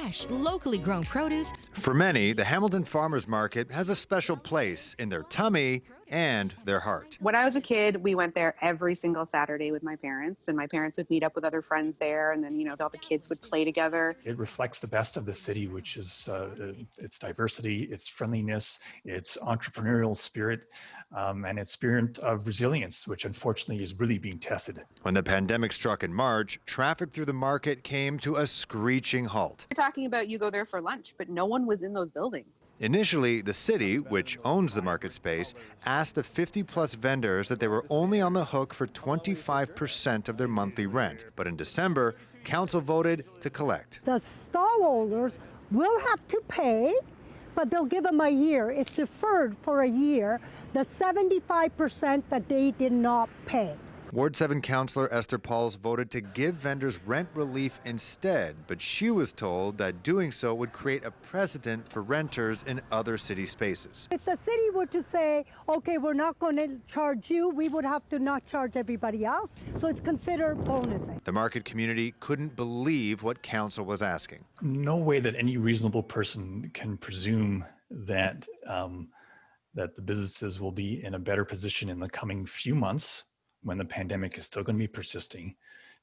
fresh, locally grown produce. For many, the Hamilton Farmers Market has a special place in their tummy and their heart. When I was a kid, we went there every single Saturday with my parents, and my parents would meet up with other friends there, and then, all the kids would play together. It reflects the best of the city, which is its diversity, its friendliness, its entrepreneurial spirit, and its spirit of resilience, which unfortunately is really being tested. When the pandemic struck in March, traffic through the market came to a screeching halt. You're talking about you go there for lunch, but no one was in those buildings. Initially, the city, which owns the market space, asked the 50-plus vendors that they were only on the hook for 25% of their monthly rent. But in December, council voted to collect. The stallholders will have to pay, but they'll give them a year. It's deferred for a year, the 75% that they did not pay. Ward 7 Councillor Esther Pauls voted to give vendors rent relief instead, but she was told that doing so would create a precedent for renters in other city spaces. If the city were to say, okay, we're not going to charge you, we would have to not charge everybody else, so it's considered bonusing. The market community couldn't believe what council was asking. No way that any reasonable person can presume that that the businesses will be in a better position in the coming few months, when the pandemic is still going to be persisting,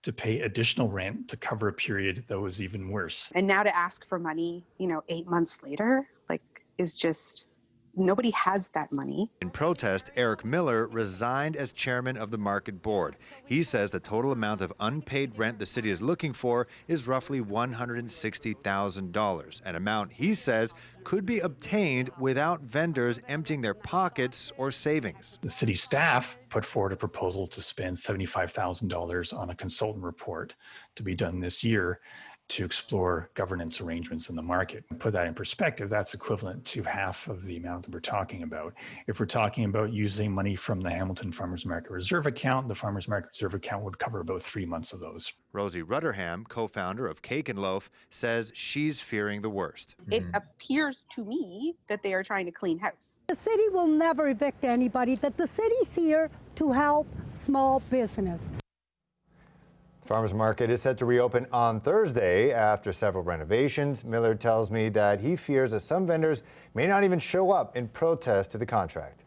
to pay additional rent to cover a period that was even worse. And now to ask for money, 8 months later, is just, nobody has that money. In protest, Eric Miller resigned as chairman of the market board. He says the total amount of unpaid rent the city is looking for is roughly $160,000, an amount he says could be obtained without vendors emptying their pockets or savings. The city staff put forward a proposal to spend $75,000 on a consultant report to be done this year to explore governance arrangements in the market. Put that in perspective, that's equivalent to half of the amount that we're talking about. If we're talking about using money from the Hamilton Farmers Market Reserve account, the Farmers Market Reserve account would cover about 3 months of those. Rosie Rutterham, co-founder of Cake and Loaf, says she's fearing the worst. It appears to me that they are trying to clean house. The city will never evict anybody, that the city's here to help small business. Farmers Market is set to reopen on Thursday after several renovations. Miller tells me that he fears that some vendors may not even show up in protest to the contract.